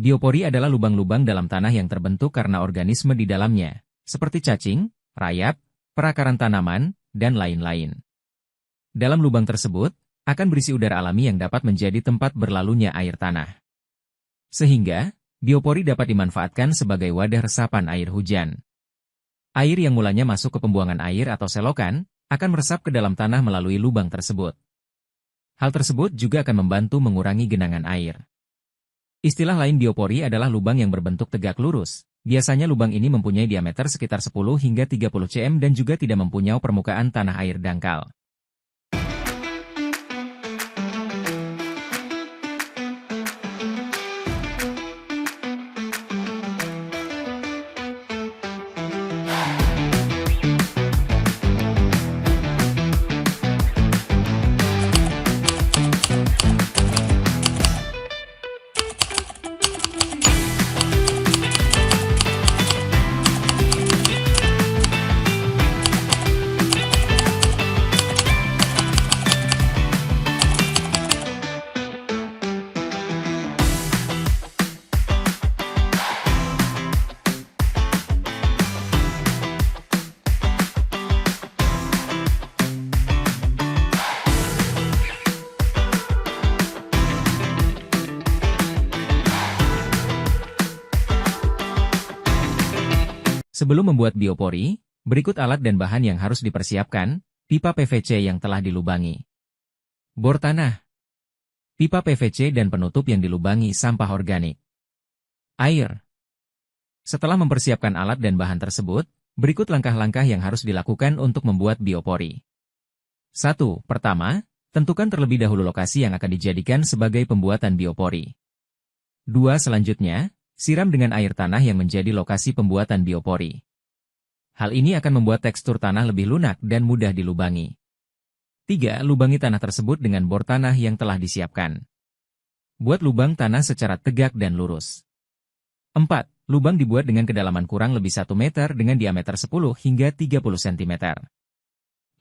Biopori adalah lubang-lubang dalam tanah yang terbentuk karena organisme di dalamnya, seperti cacing, rayap, perakaran tanaman, dan lain-lain. Dalam lubang tersebut, akan berisi udara alami yang dapat menjadi tempat berlalunya air tanah. Sehingga, biopori dapat dimanfaatkan sebagai wadah resapan air hujan. Air yang mulanya masuk ke pembuangan air atau selokan, akan meresap ke dalam tanah melalui lubang tersebut. Hal tersebut juga akan membantu mengurangi genangan air. Istilah lain biopori adalah lubang yang berbentuk tegak lurus. Biasanya lubang ini mempunyai diameter sekitar 10 hingga 30 cm dan juga tidak mempunyai permukaan tanah air dangkal. Sebelum membuat biopori, berikut alat dan bahan yang harus dipersiapkan: pipa PVC yang telah dilubangi, bor tanah, pipa PVC dan penutup yang dilubangi sampah organik, air. Setelah mempersiapkan alat dan bahan tersebut, berikut langkah-langkah yang harus dilakukan untuk membuat biopori. 1. Pertama, tentukan terlebih dahulu lokasi yang akan dijadikan sebagai pembuatan biopori. 2. Selanjutnya, siram dengan air tanah yang menjadi lokasi pembuatan biopori. Hal ini akan membuat tekstur tanah lebih lunak dan mudah dilubangi. 3. Lubangi tanah tersebut dengan bor tanah yang telah disiapkan. Buat lubang tanah secara tegak dan lurus. 4. Lubang dibuat dengan kedalaman kurang lebih 1 meter dengan diameter 10 hingga 30 cm. 5.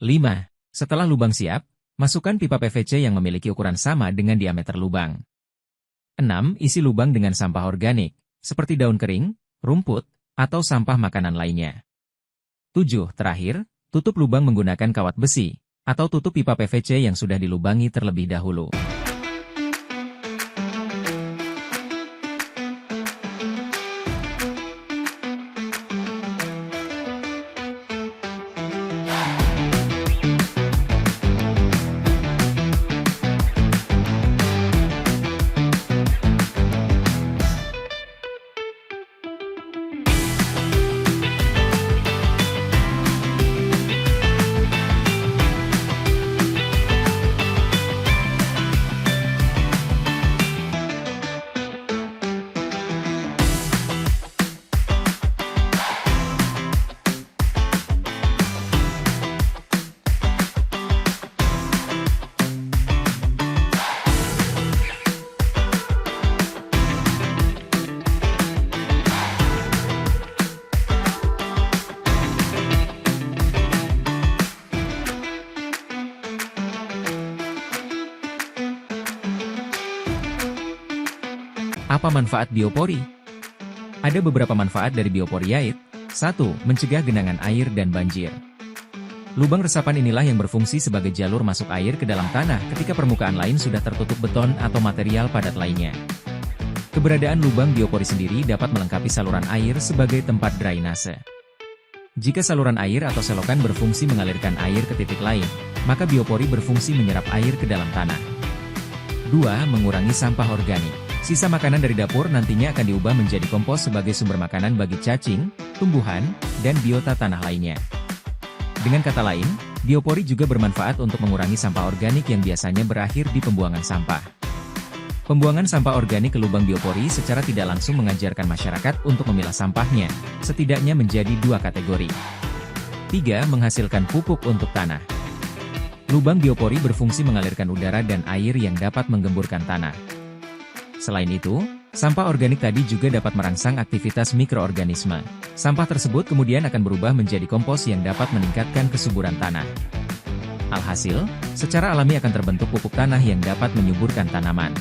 Setelah lubang siap, masukkan pipa PVC yang memiliki ukuran sama dengan diameter lubang. 6. Isi lubang dengan sampah organik, seperti daun kering, rumput, atau sampah makanan lainnya. 7. Terakhir, tutup lubang menggunakan kawat besi, atau tutup pipa PVC yang sudah dilubangi terlebih dahulu. Apa manfaat biopori? Ada beberapa manfaat dari biopori yaitu: 1. Mencegah genangan air dan banjir. Lubang resapan inilah yang berfungsi sebagai jalur masuk air ke dalam tanah ketika permukaan lain sudah tertutup beton atau material padat lainnya. Keberadaan lubang biopori sendiri dapat melengkapi saluran air sebagai tempat drainase. Jika saluran air atau selokan berfungsi mengalirkan air ke titik lain, maka biopori berfungsi menyerap air ke dalam tanah. 2. Mengurangi sampah organik. Sisa makanan dari dapur nantinya akan diubah menjadi kompos sebagai sumber makanan bagi cacing, tumbuhan, dan biota tanah lainnya. Dengan kata lain, biopori juga bermanfaat untuk mengurangi sampah organik yang biasanya berakhir di pembuangan sampah. Pembuangan sampah organik ke lubang biopori secara tidak langsung mengajarkan masyarakat untuk memilah sampahnya, setidaknya menjadi 2 kategori. 3. Menghasilkan pupuk untuk tanah. Lubang biopori berfungsi mengalirkan udara dan air yang dapat menggemburkan tanah. Selain itu, sampah organik tadi juga dapat merangsang aktivitas mikroorganisme. Sampah tersebut kemudian akan berubah menjadi kompos yang dapat meningkatkan kesuburan tanah. Alhasil, secara alami akan terbentuk pupuk tanah yang dapat menyuburkan tanaman.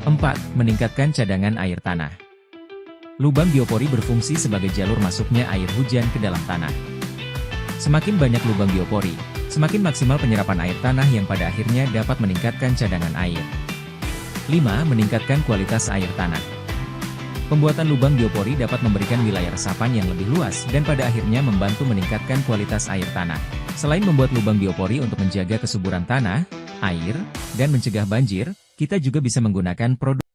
4. Meningkatkan cadangan air tanah. Lubang biopori berfungsi sebagai jalur masuknya air hujan ke dalam tanah. Semakin banyak lubang biopori, semakin maksimal penyerapan air tanah yang pada akhirnya dapat meningkatkan cadangan air. 5. Meningkatkan kualitas air tanah. Pembuatan lubang biopori dapat memberikan wilayah resapan yang lebih luas dan pada akhirnya membantu meningkatkan kualitas air tanah. Selain membuat lubang biopori untuk menjaga kesuburan tanah, air, dan mencegah banjir, kita juga bisa menggunakan produk